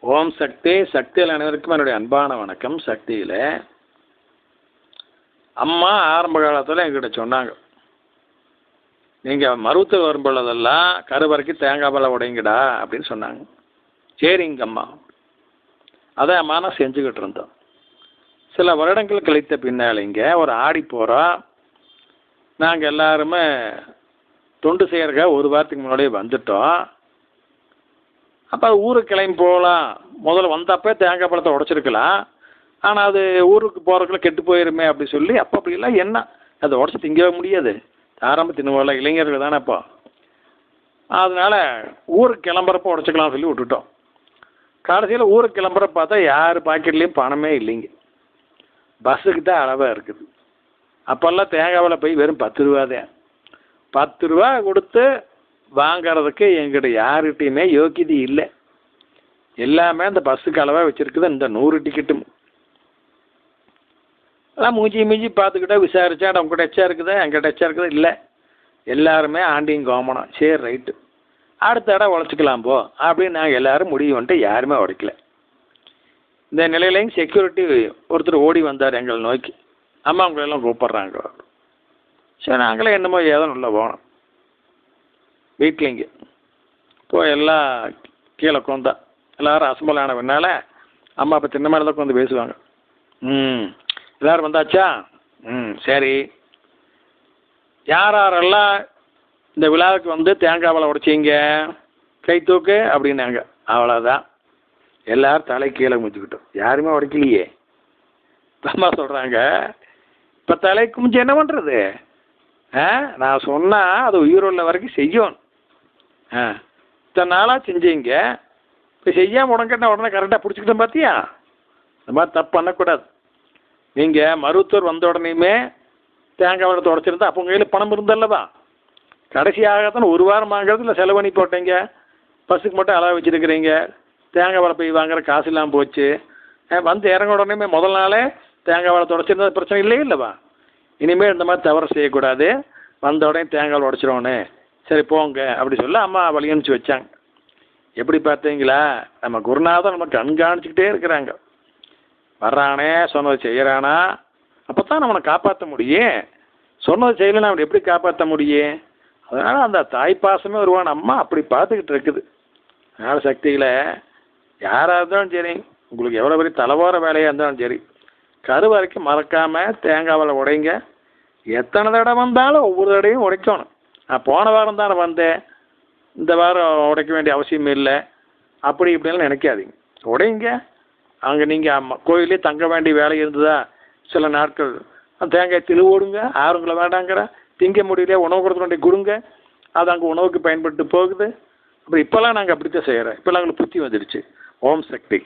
ஓம் சக்தி. சக்தியில் அனைவருக்கும் என்னுடைய அன்பான வணக்கம். சக்தியில் அம்மா ஆரம்ப காலத்தில் என்கிட்ட சொன்னாங்க, நீங்கள் மருத்துவ வரும்பொழுதெல்லாம் கருவறைக்கு தேங்காய் பழம் உடைங்கடா அப்படின்னு சொன்னாங்க. சரிங்க அம்மா, அதை அம்மா நான் செஞ்சுக்கிட்டு இருந்தோம். சில வருடங்கள் கழித்த பின்னால் இங்கே ஒரு ஆடி போகிறோம். நாங்கள் எல்லாருமே தொண்டு செய்கிறக்க ஒரு வாரத்துக்கு முன்னாடியே வந்துட்டோம். அப்போ ஊருக்கு கிளம்பி போகலாம். முதல்ல வந்தப்போ தேங்காய் பழத்தை உடச்சிருக்கலாம், ஆனால் அது ஊருக்கு போகிறதுக்குள்ள கெட்டு போயிருமே அப்படி சொல்லி அப்படிலாம் என்ன அதை உடச்சி திங்கவே முடியாது. ஆரம்ப தின்னுவோம்ல, இளைஞர்கள் தானே அப்போ. அதனால் ஊருக்கு கிளம்புறப்போ உடச்சிக்கலாம்னு சொல்லி விட்டுட்டோம். கடைசியில் ஊருக்கு கிளம்புறப்ப பார்த்தா யார் பாக்கெட்லேயும் பணமே இல்லைங்க. பஸ்ஸுக்கு தான் அளவாக இருக்குது. அப்போல்லாம் தேங்காய் பழம் போய் வெறும் 10 ரூபா தான். 10 ரூபா கொடுத்து வாங்கிறதுக்கு எங்கிட்ட யார்கிட்டையுமே யோக்கியது இல்லை. எல்லாமே அந்த பஸ்ஸுக்கு அளவாக வச்சுருக்குது. இந்த 100 டிக்கெட்டும் எல்லாம் மூஞ்சி பார்த்துக்கிட்டே விசாரித்தா உங்கள்கிட்ட எச்சா இருக்குதா, எங்கிட்ட எச்சா இருக்குதா, இல்லை. எல்லாருமே ஆண்டியும் கோமனம். சரி ரைட்டு, அடுத்த இடம் உழைச்சிக்கலாம் போ அப்படின்னு நாங்கள் எல்லோரும் முடிவு வந்துட்டு யாருமே உடைக்கல. இந்த நிலையிலையும் செக்யூரிட்டி ஒருத்தர் ஓடி வந்தார் எங்களை நோக்கி. அம்மா அவங்களெல்லாம் கூப்பிட்றாங்க. சரி நாங்களே என்னமோ ஏதோ உள்ள போனோம். வீட்லிங்க இப்போ எல்லாம் கீழே உட்காந்தா எல்லோரும் அசம்பிள் ஆன பின்னால் அம்மா அப்போ சின்ன மாதிரி தான் உட்காந்து பேசுவாங்க. எல்லோரும் வந்தாச்சா? சரி, யாரெல்லாம் இந்த விழாவுக்கு வந்து தேங்காய் பழம் உடைச்சிங்க கை தூக்கு அப்படின்னாங்க. அவ்வளோதான், எல்லோரும் தலை கீழே முடிச்சுக்கிட்டோம். யாருமே உடைக்கலையே. அம்மா சொல்கிறாங்க, இப்போ தலை குமிஞ்சு என்ன பண்ணுறது? நான் சொன்னால் அது உயிருள்ள வரைக்கும் செய்யணும். இத்தனை நாளாக செஞ்சீங்க, இப்போ செய்யாமல் உடனே கரெக்டாக பிடிச்சிக்கிட்டேன் பார்த்தியா? இந்த மாதிரி தப்பு பண்ணக்கூடாது. நீங்கள் மருத்துவர் வந்த உடனேயுமே தேங்காய் பழத்தை உடச்சிருந்தா அப்போ உங்கள் கையில் பணம் இருந்தல்லவா? கடைசியாகத்தான் ஒரு வாரம் வாங்கிறது இல்லை, செலவு பண்ணி போட்டீங்க. பஸ்ஸுக்கு மட்டும் அளவு வச்சுருக்கிறீங்க. தேங்காய் பழம் போய் வாங்குற காசு இல்லாமல் போச்சு. வந்து இறங்க உடனேயுமே முதல் நாளே தேங்காய் பழத்தை உடச்சிருந்தா பிரச்சனை இல்லையே இல்லைவா? இனிமேல் இந்த மாதிரி தவறு செய்யக்கூடாது. வந்த உடனே தேங்காய் உடச்சிருவோன்னு சரி போங்க அப்படி சொல்ல அம்மா வழி அனுப்பிச்சி வச்சாங்க. எப்படி பார்த்தீங்களா, நம்ம குருநாதன் நம்ம கண்காணிச்சிக்கிட்டே இருக்கிறாங்க. வர்றானே சொன்னதை செய்கிறானா, அப்போ தான் நம்மளை காப்பாற்ற முடியும். சொன்னதை செய்யலைன்னா அவனை எப்படி காப்பாற்ற முடியும்? அதனால் அந்த தாய்ப்பாசமே வருவான். அம்மா அப்படி பார்த்துக்கிட்டு இருக்குது. அதனால் சக்தியில் யாராக இருந்தாலும் சரி, உங்களுக்கு எவ்வளோ பெரிய தலைவார வேலையாக இருந்தாலும் சரி, கருவறைக்கு மறக்காமல் தேங்காய் பழம் உடைங்க. எத்தனை தடவை வந்தாலும் ஒவ்வொரு தடவையும் உடைக்கணும். நான் போன வாரம் தானே வந்தேன், இந்த வாரம் உடைக்க வேண்டிய அவசியம் இல்லை அப்படி இப்படின்னு நினைக்காதீங்க. உடைங்க. அங்கே நீங்கள் கோயிலே தங்க வேண்டிய வேலை இருந்ததா சில நாட்கள் தேங்காய் திருவோடுங்க. ஆறுங்களை வேண்டாங்கிற திங்க முடியல உணவு கொடுக்க வேண்டிய கொடுங்க. அது அங்கே உணவுக்கு பயன்பட்டு போகுது. அப்புறம் இப்போல்லாம் நாங்கள் அப்படித்தான் செய்கிறோம். இப்போல்லாம் எங்களுக்கு புத்தி வந்துடுச்சு. ஓம் சக்தி.